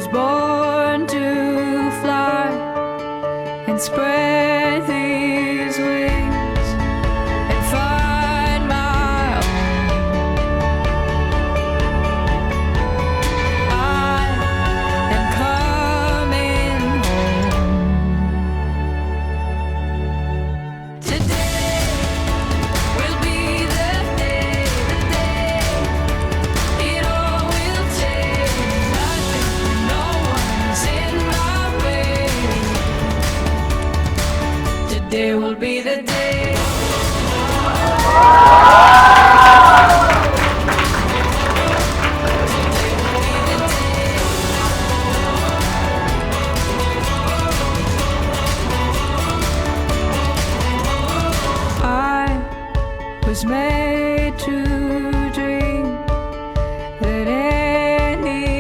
was born to fly and spread these wings and find my own. I am coming home. Today will be the day, it all will change. Nothing, no one's in my way. Today will be the day. I was made to dream that anything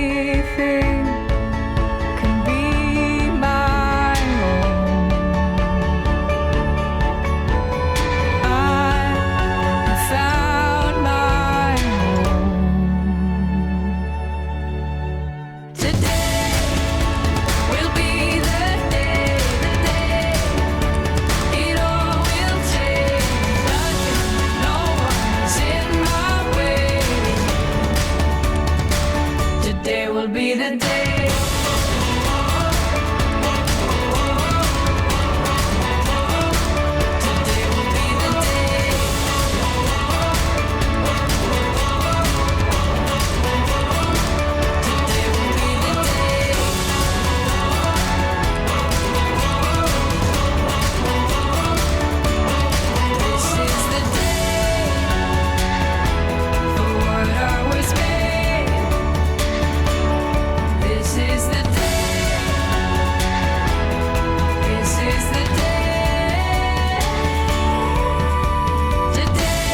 can be my own. I have found my home. Today will be the day, it all will change. Nothing, no one's in my way. Today will be the day. Today will be the day. Today will be the day. This is the day for what I was made. This is the day. This is the day. Today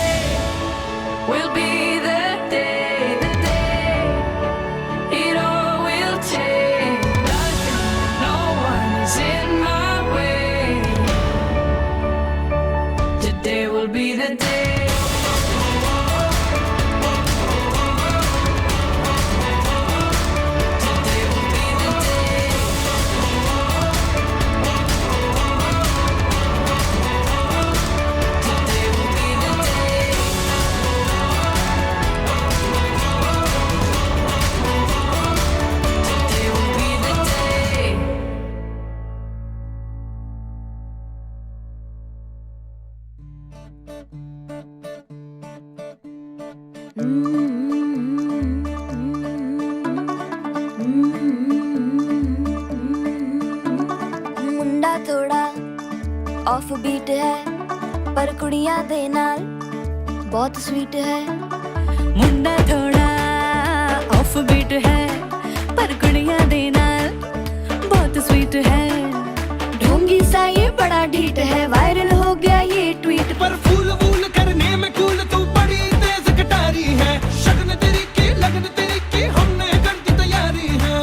will be the day, it all will change. Nothing, no one's in my way. Today will be the day. Today will be the day. Today will be the day. Today will be the day. ਮੁੰਡਾ ਥੋੜਾ of beat ਹੈ ਪਰ ਕੁੜੀਆਂ ਦੇ ਨਾਲ ਬਹੁਤ sweet ਹੈ। ਮੁੰਡਾ ਥੋੜਾ ਆਫ ਬੀਟ ਹੈ ਪਰ ਕੁੜੀਆਂ ਦੇ ਨਾਲ ਬਹੁਤ ਸਵੀਟ ਹੈ। ढोंगी सा ये बड़ा ढीठ है, वायरल हो गया ये ट्वीट। पर फूल वूल करने में कूल तू बड़ी तेज कटारी है। शगन तेरी की लगन तेरी की हमने कर दी तैयारी है।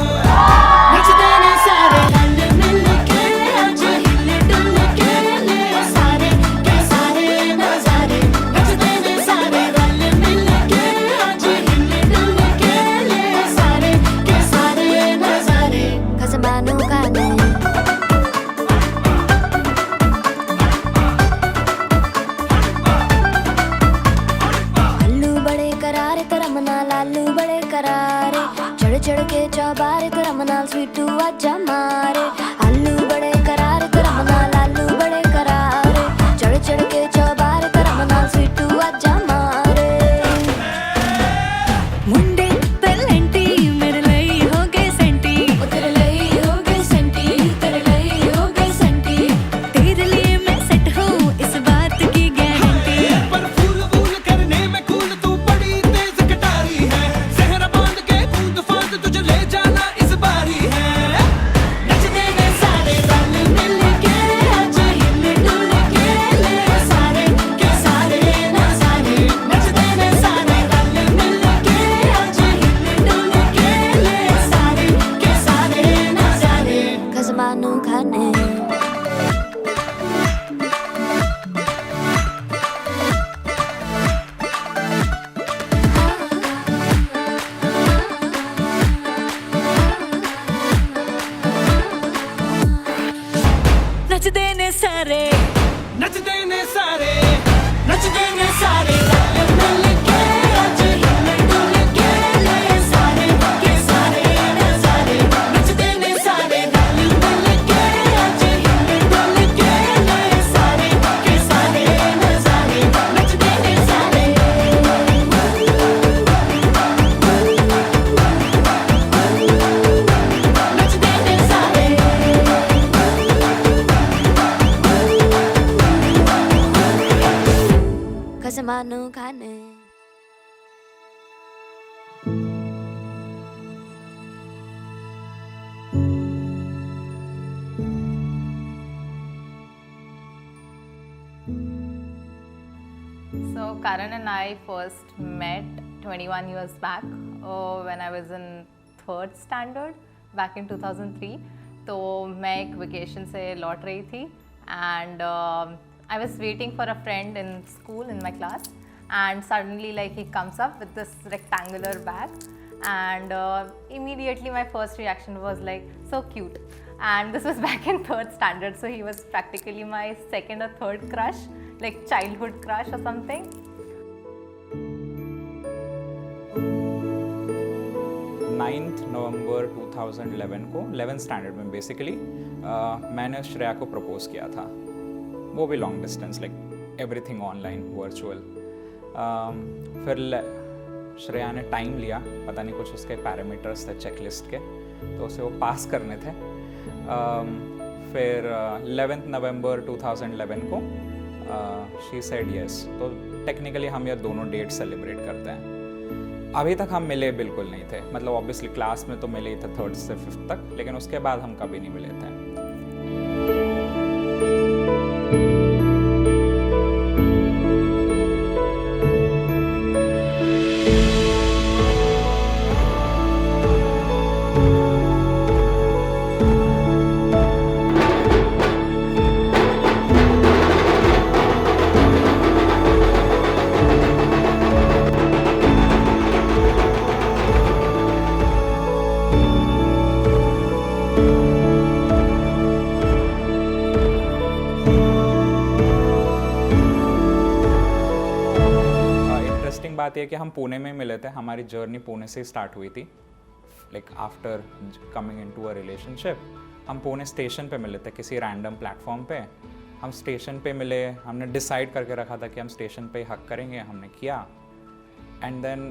नचते ने सारे रल मिल के आज हिले डुल के ले सारे के सारे नजारे। नचते ने सारे रल मिल के आज हिले डुल के ले सारे के सारे नजारे। खसमानों का नहीं अल्लू बड़े करारे करम नाल आलू बड़े करारे। चढ़ चढ़ के चौबारे करम नाल स्वीटू आजा मारे। आलू बड़े करारे करम नाल आलू बड़े करारे। चढ़ चढ़ के चौबारे करम नाल स्वीटू आजा मारे। ਮੁੰਡੇ ਪਹਿਲੈਂਟੀ ਮੇਰੇ ਲਈ ਹੋ ਗਏ ਸੈਂਟੀ। ओ तेरे लई हो गए सेंटी, तेरे लई हो गए सेंटी। तेरे लिए मैं सेट हूँ इस बात की गारंटी। पर फूल वूल करने में कूल तू बड़ी तेज कटारी है। जहरा बांध के कूद फांद तुझे ले जाना इस बारी है। नचते ने नचते ने सारे नचते ने सारे रल मिल के आज हिल डुल के ले सारे के सारे नजारे नचते ने सारे रल मिल के आज हिल डुल के ले सारे के सारे नजारे नचते ने सारे नचते ने सारे Kasamaano ka na. So Karan and I first met 21 years back when I was in 3rd standard back in 2003. तो मैं एक वेकेशन से लौट रही थी and I was waiting for a friend in school in my class and suddenly like he comes up with this rectangular bag and immediately my first reaction was like so cute. And this was back in 3rd standard, so he was practically my 2nd or 3rd crush, like childhood crush or something. 9th नवंबर 2011 को 11th standard में basically मैंने श्रेया को propose किया था. वो भी long distance, like everything online virtual. फिर श्रेया ने टाइम लिया, पता नहीं कुछ उसके पैरामीटर्स थे चेकलिस्ट के, तो उसे वो पास करने थे. फिर 11th नवंबर 2011 को शी सेड यस. तो टेक्निकली हम ये दोनों डेट सेलिब्रेट करते हैं. अभी तक हम मिले बिल्कुल नहीं थे, मतलब ऑब्वियसली क्लास में तो मिले ही थे 3rd से 5th तक, लेकिन उसके बाद हम कभी नहीं मिले थे. बात यह कि हम पुणे में मिले थे. हमारी जर्नी पुणे से स्टार्ट हुई थी. Like after coming into a relationship हम पुणे स्टेशन पे मिले थे, किसी रैंडम प्लेटफॉर्म पे. हम स्टेशन पे मिले, हमने डिसाइड करके रखा था कि हम स्टेशन पे हक करेंगे, हमने किया. एंड देन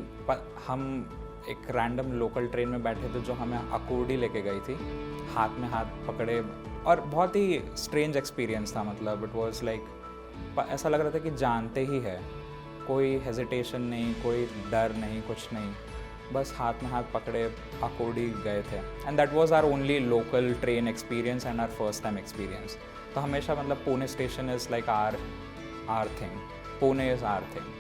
हम एक रैंडम लोकल ट्रेन में बैठे थे जो हमें अकूर्डी लेके गई थी, हाथ में हाथ पकड़े. और बहुत ही स्ट्रेंज एक्सपीरियंस था. मतलब इट वाज लाइक ऐसा लग रहा था कि जानते ही है. कोई हेजिटेशन नहीं, कोई डर नहीं, कुछ नहीं, बस हाथ में हाथ पकड़े अकूर्डी गए थे. And that was our only local train experience and our first time experience. तो हमेशा मतलब Pune station is like our thing. Pune is our thing.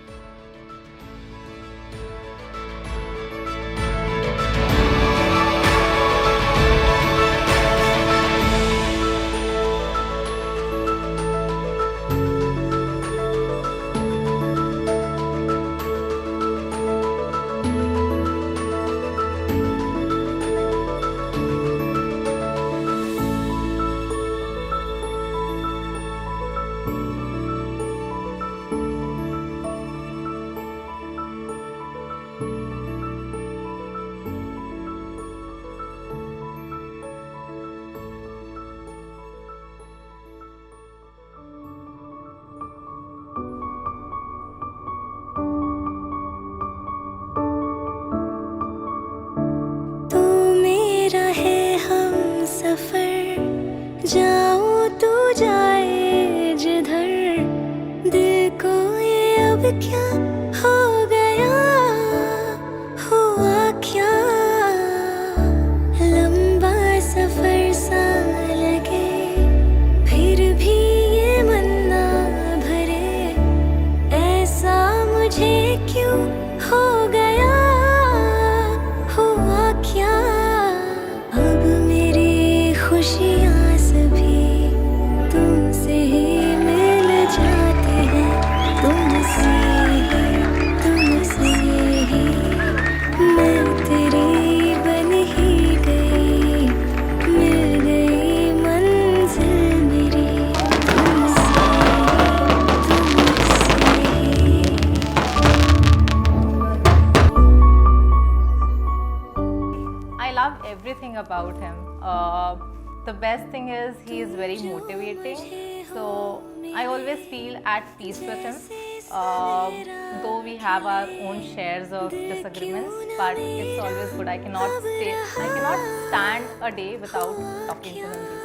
जाऊं तू जाए जिधर, दिल को ये अब क्या हो गया, हुआ क्या, लंबा सफर सा लगे फिर भी ये मन ना भरे, ऐसा मुझे क्यों हो गया, हुआ क्या, अब मेरी खुशियाँ सभी तुमसे ही मिल जाती हैं, तुमसे ही everything about him. The best thing is he is very motivating. So I always feel at peace with him. Though we have our own shares of disagreements, but it's always good. I cannot stand a day without talking to him.